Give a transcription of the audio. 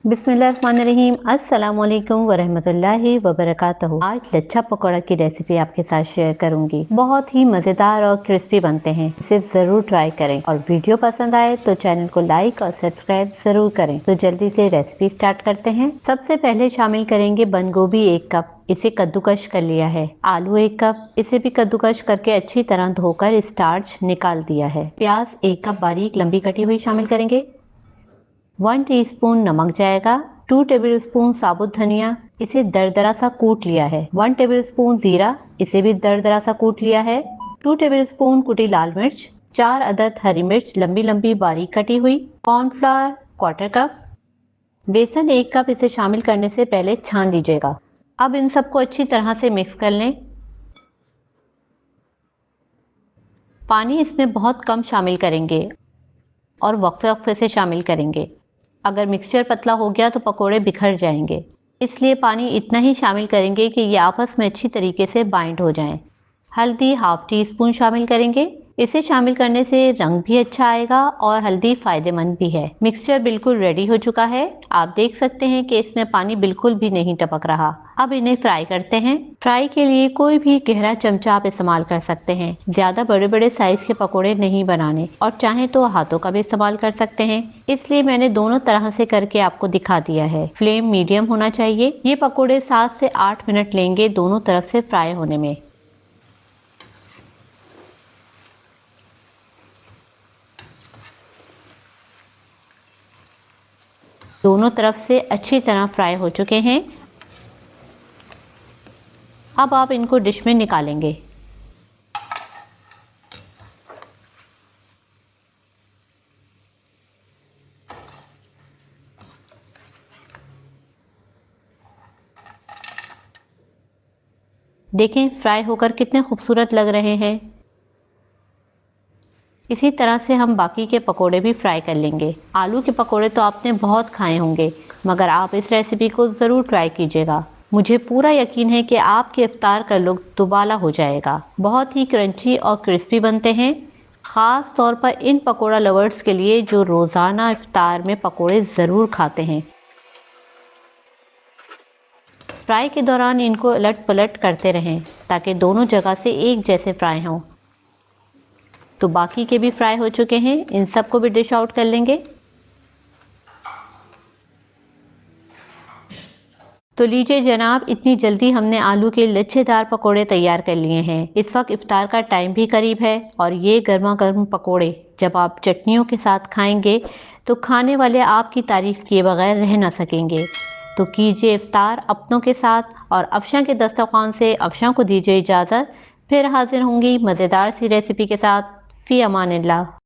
बिस्मिल्लाहिर्रहमानिर्रहीम। अस्सलामुअलैकुम वरहमतुल्लाहि वबरकातुहू। आज लच्छा पकौड़ा की रेसिपी आपके साथ शेयर करूंगी। बहुत ही मज़ेदार और क्रिस्पी बनते हैं, इसे ज़रूर ट्राई करें और वीडियो पसंद आए तो चैनल को लाइक और सब्सक्राइब ज़रूर करें। तो जल्दी से रेसिपी स्टार्ट करते हैं। सबसे पहले शामिल करेंगे बंद गोभी 1 कप, इसे कद्दूकश कर लिया है। आलू 1 कप, इसे भी कद्दूकश करके अच्छी तरह धोकर स्टार्च निकाल दिया है। प्याज 1 कप बारीक लंबी कटी हुई शामिल करेंगे। 1 टीस्पून नमक जाएगा। 2 टेबलस्पून साबुत धनिया, इसे दरदरा सा कूट लिया है। 1 टेबलस्पून जीरा, इसे भी दरदरा सा कूट लिया है। 2 टेबलस्पून कुटी लाल मिर्च, 4 अदद हरी मिर्च लंबी लंबी बारीक कटी हुई। कॉर्नफ्लावर 1/4 कप, बेसन 1 कप, इसे शामिल करने से पहले छान लीजिएगा। अब इन सबको अच्छी तरह से मिक्स कर लें। पानी इसमें बहुत कम शामिल करेंगे और वक्फे वक्फे से शामिल करेंगे। अगर मिक्सचर पतला हो गया तो पकोड़े बिखर जाएंगे, इसलिए पानी इतना ही शामिल करेंगे कि ये आपस में अच्छी तरीके से बाइंड हो जाएं। हल्दी 1/2 टीस्पून शामिल करेंगे। इसे शामिल करने से रंग भी अच्छा आएगा और हल्दी फायदेमंद भी है। मिक्सचर बिल्कुल रेडी हो चुका है। आप देख सकते हैं कि इसमें पानी बिल्कुल भी नहीं टपक रहा। अब इन्हें फ्राई करते हैं। फ्राई के लिए कोई भी गहरा चमचा आप इस्तेमाल कर सकते हैं। ज्यादा बड़े बड़े साइज के पकोड़े नहीं बनाने और चाहे तो हाथों का भी इस्तेमाल कर सकते हैं, इसलिए मैंने दोनों तरह से करके आपको दिखा दिया है। फ्लेम मीडियम होना चाहिए। ये पकोड़े 7 से 8 मिनट लेंगे दोनों तरफ से फ्राई होने में। दोनों तरफ से अच्छी तरह फ्राई हो चुके हैं। अब आप इनको डिश में निकालेंगे। देखें फ्राई होकर कितने खूबसूरत लग रहे हैं। इसी तरह से हम बाकी के पकोड़े भी फ्राई कर लेंगे। आलू के पकोड़े तो आपने बहुत खाए होंगे, मगर आप इस रेसिपी को ज़रूर ट्राई कीजिएगा। मुझे पूरा यकीन है कि आपके इफ्तार का लुत्फ़ दुबाला हो जाएगा। बहुत ही क्रंची और क्रिस्पी बनते हैं, ख़ास तौर पर इन पकोड़ा लवर्स के लिए जो रोज़ाना इफ्तार में पकोड़े ज़रूर खाते हैं। फ्राई के दौरान इनको उलट पलट करते रहें ताकि दोनों जगह से एक जैसे फ्राई हों। तो बाकी के भी फ्राई हो चुके हैं, इन सबको भी डिश आउट कर लेंगे। तो लीजिए जनाब, इतनी जल्दी हमने आलू के लच्छेदार पकोड़े तैयार कर लिए हैं। इस वक्त इफ्तार का टाइम भी करीब है और ये गर्मा गर्म पकोड़े जब आप चटनियों के साथ खाएंगे तो खाने वाले आपकी तारीफ किए बगैर रह ना सकेंगे। तो कीजिए इफ्तार अपनों के साथ और अफशा के दस्तरखान से अफशा को दीजिए इजाज़त। फिर हाजिर होंगी मज़ेदार सी रेसिपी के साथ। फ़ी अमानिल्लाह।